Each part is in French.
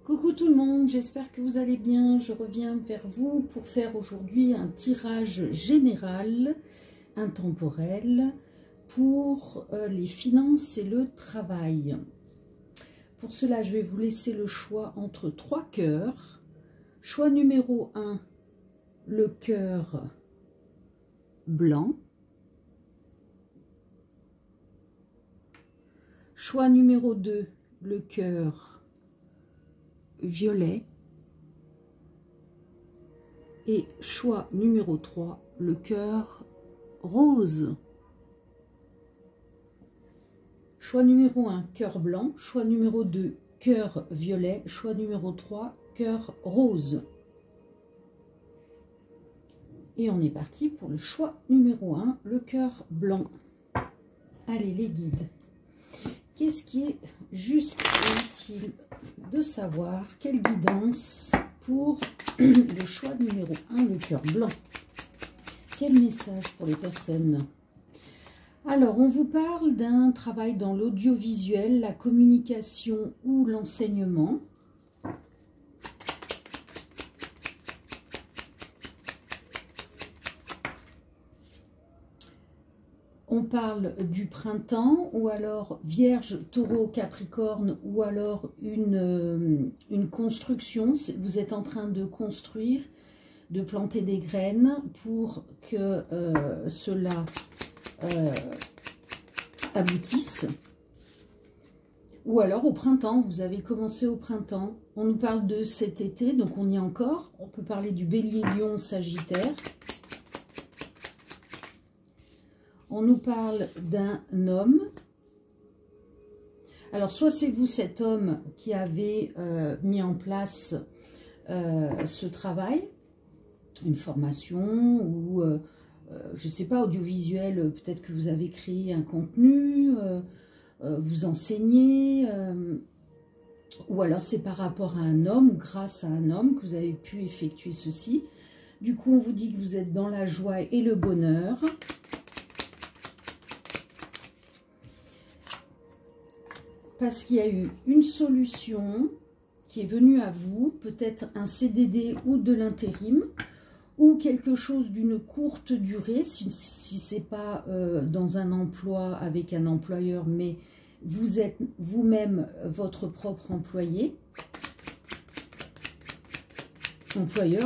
Coucou tout le monde, j'espère que vous allez bien. Je reviens vers vous pour faire aujourd'hui un tirage général, intemporel, pour les finances et le travail. Pour cela, je vais vous laisser le choix entre 3 cœurs. Choix numéro 1, le cœur blanc. Choix numéro 2, le cœur violet. Et choix numéro 3, le cœur rose. Choix numéro 1, cœur blanc. Choix numéro 2, cœur violet. Choix numéro 3, cœur rose. Et on est parti pour le choix numéro 1, le cœur blanc. Allez les guides. Qu'est-ce qui est juste et utile de savoir? Quelle guidance pour le choix numéro 1, le cœur blanc? Quel message pour les personnes? Alors, on vous parle d'un travail dans l'audiovisuel, la communication ou l'enseignement. On parle du printemps, ou alors Vierge, Taureau, Capricorne, ou alors une construction. Vous êtes en train de construire, de planter des graines pour que cela aboutisse. Ou alors au printemps, vous avez commencé au printemps. On nous parle de cet été, donc on y est encore. On peut parler du Bélier, Lion, Sagittaire. On nous parle d'un homme. Alors, soit c'est vous, cet homme, qui avez mis en place ce travail, une formation ou, je ne sais pas, audiovisuel, peut-être que vous avez créé un contenu, vous enseignez, ou alors c'est par rapport à un homme ou grâce à un homme que vous avez pu effectuer ceci. Du coup, on vous dit que vous êtes dans la joie et le bonheur. Parce qu'il y a eu une solution qui est venue à vous, peut-être un CDD ou de l'intérim, ou quelque chose d'une courte durée, si ce n'est pas dans un emploi avec un employeur, mais vous êtes vous-même votre propre employeur,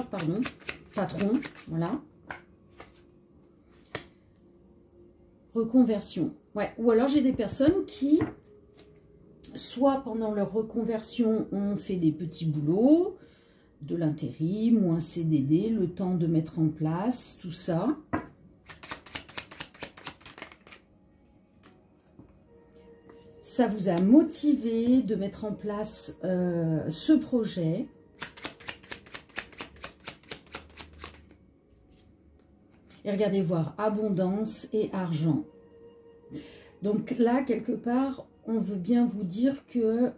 pardon, patron, voilà. Reconversion, ouais. Ou alors j'ai des personnes qui... soit pendant leur reconversion, on fait des petits boulots, de l'intérim ou un CDD, le temps de mettre en place tout ça. Ça vous a motivé de mettre en place ce projet. Et regardez voir, abondance et argent. Donc là, quelque part, on veut bien vous dire que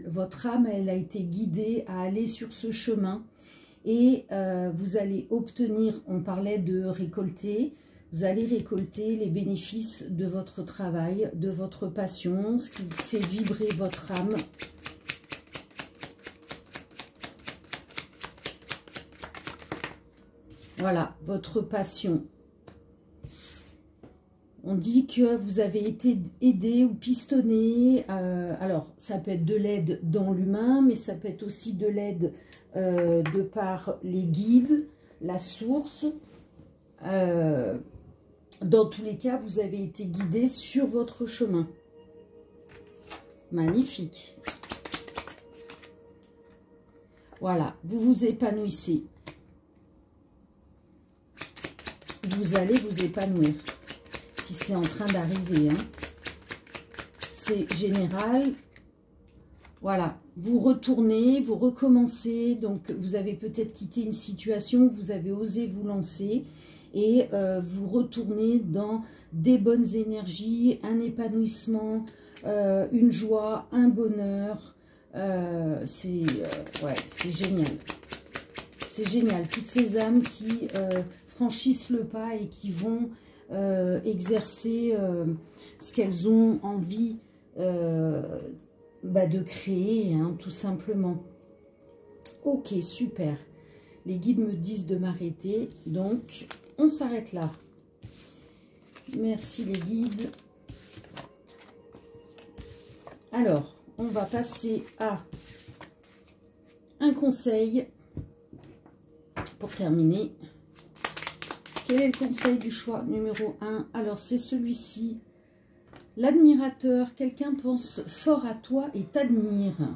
votre âme, elle a été guidée à aller sur ce chemin et vous allez obtenir, on parlait de récolter, vous allez récolter les bénéfices de votre travail, de votre passion, ce qui fait vibrer votre âme. Voilà, votre passion. On dit que vous avez été aidé ou pistonné. Alors, ça peut être de l'aide dans l'humain, mais ça peut être aussi de l'aide de par les guides, la source. Dans tous les cas, vous avez été guidé sur votre chemin. Magnifique. Voilà, vous vous épanouissez. Vous allez vous épanouir. Si c'est en train d'arriver, hein. C'est général. Voilà, vous retournez, vous recommencez. Donc, vous avez peut-être quitté une situation, vous avez osé vous lancer et vous retournez dans des bonnes énergies, un épanouissement, une joie, un bonheur. Ouais, c'est génial. C'est génial. Toutes ces âmes qui franchissent le pas et qui vont... exercer ce qu'elles ont envie de créer, hein, tout simplement. Ok, super. Les guides me disent de m'arrêter, donc on s'arrête là. Merci les guides. Alors, on va passer à un conseil pour terminer. Quel est le conseil du choix numéro 1? Alors, c'est celui-ci. L'admirateur, quelqu'un pense fort à toi et t'admire.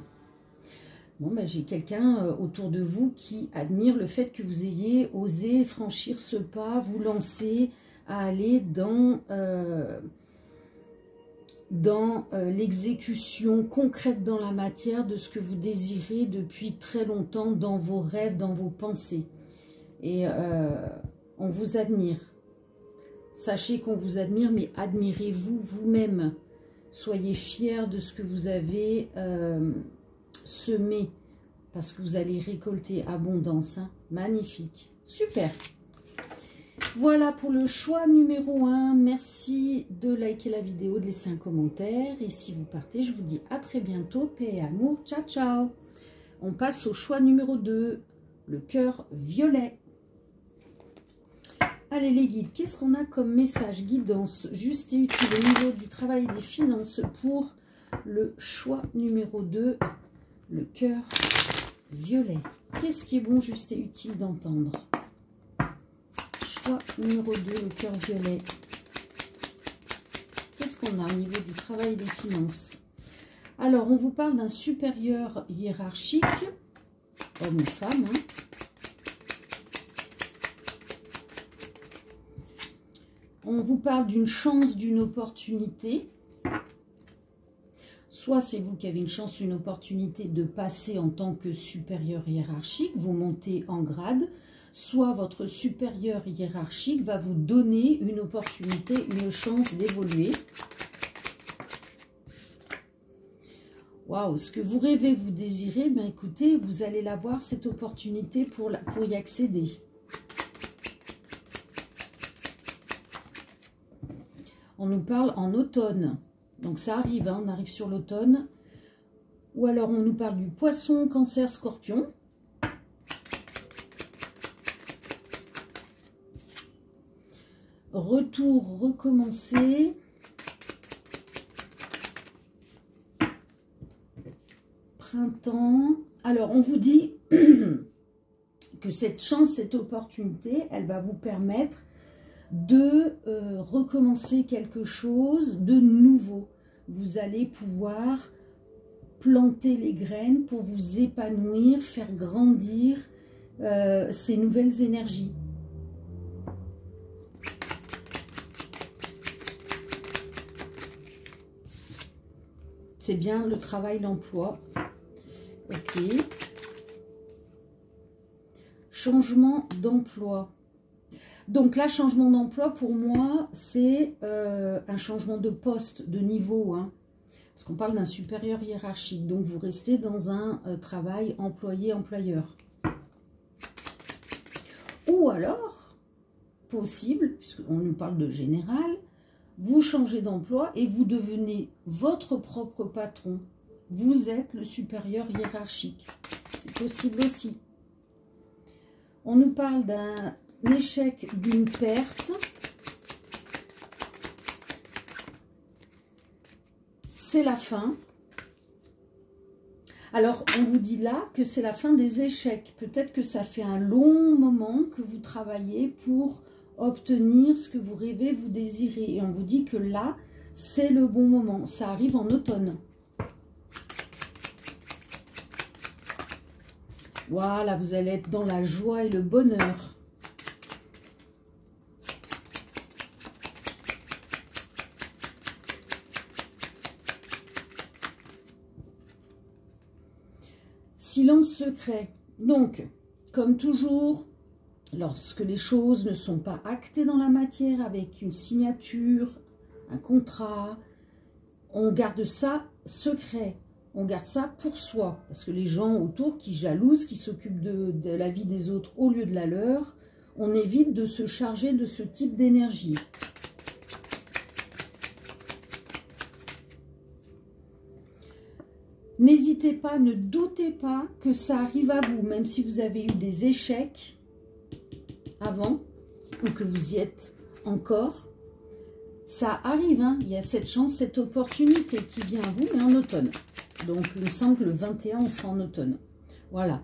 Bon, ben, j'ai quelqu'un autour de vous qui admire le fait que vous ayez osé franchir ce pas, vous lancer à aller dans l'exécution concrète dans la matière de ce que vous désirez depuis très longtemps dans vos rêves, dans vos pensées. Et on vous admire. Sachez qu'on vous admire, mais admirez-vous vous-même. Soyez fiers de ce que vous avez semé, parce que vous allez récolter abondance. Hein. Magnifique. Super. Voilà pour le choix numéro 1. Merci de liker la vidéo, de laisser un commentaire. Et si vous partez, je vous dis à très bientôt. Paix et amour. Ciao, ciao. On passe au choix numéro 2. Le cœur violet. Allez les guides, qu'est-ce qu'on a comme message, guidance, juste et utile au niveau du travail et des finances pour le choix numéro 2, le cœur violet. Qu'est-ce qui est bon, juste et utile d'entendre? Choix numéro 2, le cœur violet. Qu'est-ce qu'on a au niveau du travail et des finances? Alors, on vous parle d'un supérieur hiérarchique, homme ou femme, hein. On vous parle d'une chance, d'une opportunité. Soit c'est vous qui avez une chance, une opportunité de passer en tant que supérieur hiérarchique, vous montez en grade. Soit votre supérieur hiérarchique va vous donner une opportunité, une chance d'évoluer. Waouh, ce que vous rêvez, vous désirez, ben écoutez, vous allez l'avoir, cette opportunité pour y accéder. On nous parle en automne, donc ça arrive, hein, on arrive sur l'automne. Ou alors on nous parle du poisson, cancer, scorpion. Retour, recommencer. Printemps. Alors on vous dit que cette chance, cette opportunité, elle va vous permettre de recommencer quelque chose de nouveau. Vous allez pouvoir planter les graines pour vous épanouir, faire grandir ces nouvelles énergies. C'est bien le travail, l'emploi. Ok. Changement d'emploi. Donc là, changement d'emploi, pour moi, c'est un changement de poste, de niveau. Hein, parce qu'on parle d'un supérieur hiérarchique. Donc, vous restez dans un travail employé-employeur. Ou alors, possible, puisqu'on nous parle de général, vous changez d'emploi et vous devenez votre propre patron. Vous êtes le supérieur hiérarchique. C'est possible aussi. On nous parle d'un échec, d'une perte. C'est la fin. Alors, on vous dit là que c'est la fin des échecs. Peut-être que ça fait un long moment que vous travaillez pour obtenir ce que vous rêvez, vous désirez. Et on vous dit que là, c'est le bon moment. Ça arrive en automne. Voilà, vous allez être dans la joie et le bonheur. Silence secret. Donc, comme toujours, lorsque les choses ne sont pas actées dans la matière avec une signature, un contrat, on garde ça secret. On garde ça pour soi. Parce que les gens autour qui jalousent, qui s'occupent de la vie des autres au lieu de la leur, on évite de se charger de ce type d'énergie. N'hésitez pas, ne doutez pas que ça arrive à vous, même si vous avez eu des échecs avant ou que vous y êtes encore. Ça arrive, hein. Il y a cette chance, cette opportunité qui vient à vous, mais en automne. Donc, il me semble que le 21, on sera en automne. Voilà.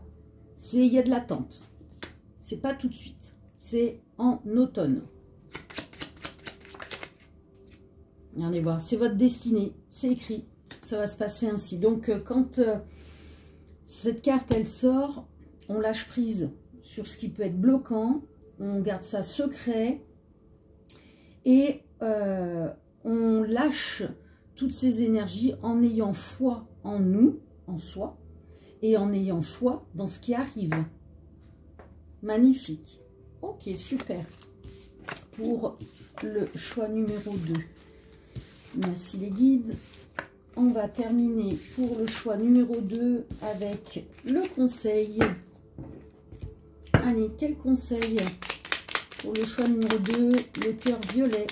Il y a de l'attente. C'est pas tout de suite. C'est en automne. Regardez voir, c'est votre destinée. C'est écrit. Ça va se passer ainsi. Donc, quand cette carte, elle sort, on lâche prise sur ce qui peut être bloquant. On garde ça secret. Et on lâche toutes ces énergies en ayant foi en nous, en soi, et en ayant foi dans ce qui arrive. Magnifique. Ok, super. Pour le choix numéro 2. Merci les guides. On va terminer pour le choix numéro 2 avec le conseil. Allez, quel conseil pour le choix numéro 2, le cœur violet?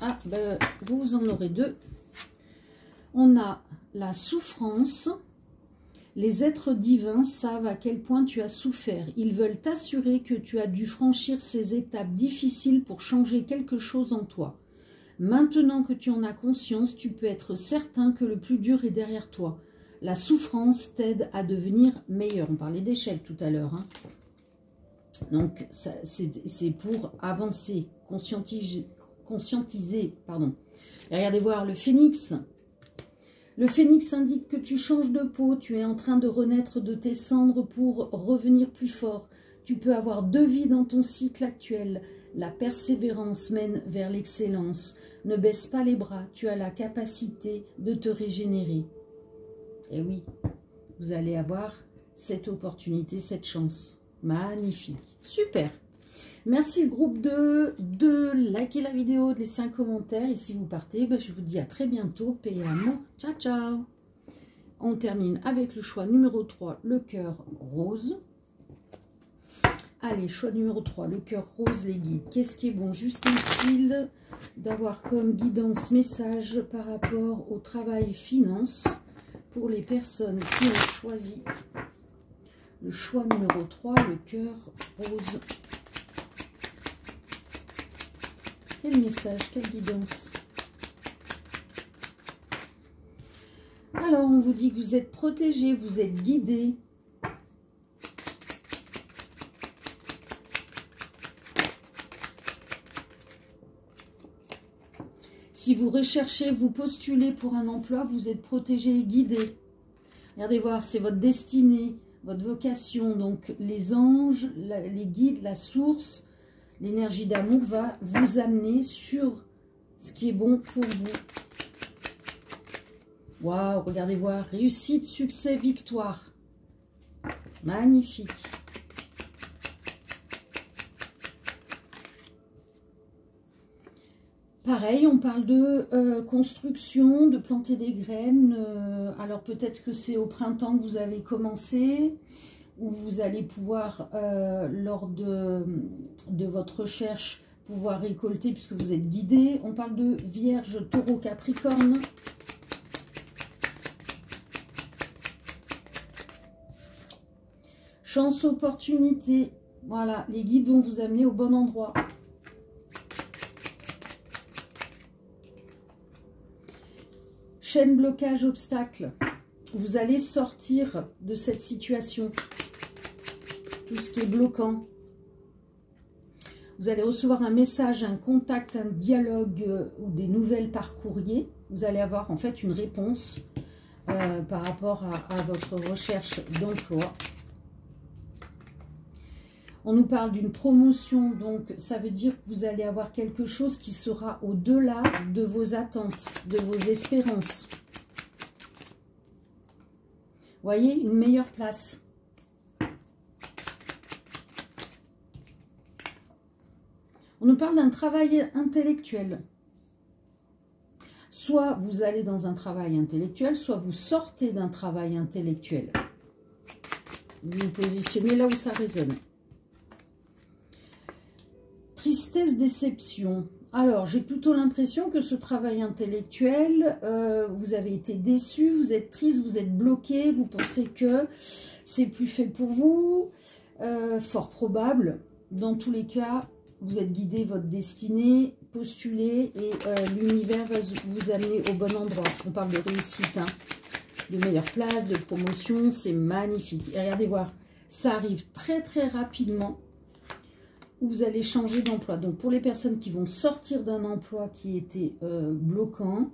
Ah, ben, vous en aurez 2. On a la souffrance. Les êtres divins savent à quel point tu as souffert. Ils veulent t'assurer que tu as dû franchir ces étapes difficiles pour changer quelque chose en toi. Maintenant que tu en as conscience, tu peux être certain que le plus dur est derrière toi. La souffrance t'aide à devenir meilleur. On parlait d'échec tout à l'heure, hein. Donc, c'est pour avancer, conscientiser, pardon. Et regardez voir le phénix. Le phénix indique que tu changes de peau, tu es en train de renaître de tes cendres pour revenir plus fort. Tu peux avoir 2 vies dans ton cycle actuel. La persévérance mène vers l'excellence. Ne baisse pas les bras, tu as la capacité de te régénérer. Et oui, vous allez avoir cette opportunité, cette chance. Magnifique. Super. Merci le groupe de liker la vidéo, de laisser un commentaire. Et si vous partez, ben, je vous dis à très bientôt. Paix et amour. Ciao, ciao. On termine avec le choix numéro 3, le cœur rose. Allez, choix numéro 3, le cœur rose, les guides. Qu'est-ce qui est bon? Juste utile d'avoir comme guidance, message par rapport au travail finance pour les personnes qui ont choisi le choix numéro 3, le cœur rose. Quel message, quelle guidance? Alors, on vous dit que vous êtes protégé, vous êtes guidé. Si vous recherchez, vous postulez pour un emploi, vous êtes protégé et guidé. Regardez voir, c'est votre destinée, votre vocation. Donc, les anges, les guides, la source, l'énergie d'amour va vous amener sur ce qui est bon pour vous. Waouh, regardez voir, réussite, succès, victoire. Magnifique. Pareil, on parle de construction, de planter des graines. Alors peut-être que c'est au printemps que vous avez commencé, où vous allez pouvoir, lors de votre recherche, pouvoir récolter puisque vous êtes guidé. On parle de Vierge, Taureau, Capricorne. Chance, opportunité. Voilà, les guides vont vous amener au bon endroit. Chaîne, blocage, obstacle. Vous allez sortir de cette situation. Tout ce qui est bloquant. Vous allez recevoir un message, un contact, un dialogue ou des nouvelles par courrier. Vous allez avoir en fait une réponse par rapport à votre recherche d'emploi. On nous parle d'une promotion, donc ça veut dire que vous allez avoir quelque chose qui sera au-delà de vos attentes, de vos espérances. Voyez, une meilleure place. On nous parle d'un travail intellectuel. Soit vous allez dans un travail intellectuel, soit vous sortez d'un travail intellectuel. Vous vous positionnez là où ça résonne. Tristesse, déception. Alors, j'ai plutôt l'impression que ce travail intellectuel, vous avez été déçu, vous êtes triste, vous êtes bloqué, vous pensez que c'est plus fait pour vous, fort probable. Dans tous les cas, vous êtes guidé, votre destinée, postulée, et l'univers va vous amener au bon endroit. On parle de réussite, hein, de meilleure place, de promotion, c'est magnifique. Et regardez voir, ça arrive très très rapidement. Où vous allez changer d'emploi. Donc, pour les personnes qui vont sortir d'un emploi qui était bloquant,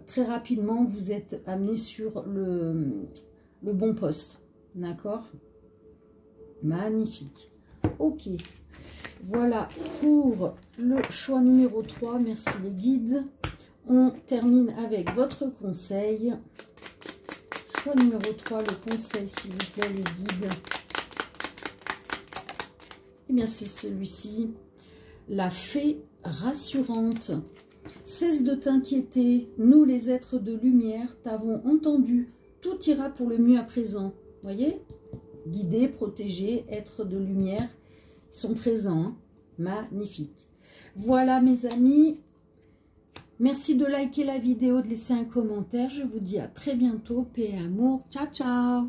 très rapidement, vous êtes amené sur le bon poste. D'accord? Magnifique. Ok. Voilà pour le choix numéro 3. Merci les guides. On termine avec votre conseil. Choix numéro 3, le conseil, s'il vous plaît, les guides. Eh bien, c'est celui-ci, la fée rassurante. Cesse de t'inquiéter, nous les êtres de lumière t'avons entendu, tout ira pour le mieux à présent. Voyez, guidés, protégés, êtres de lumière, ils sont présents, hein. Magnifique. Voilà mes amis, merci de liker la vidéo, de laisser un commentaire. Je vous dis à très bientôt, paix et amour, ciao ciao.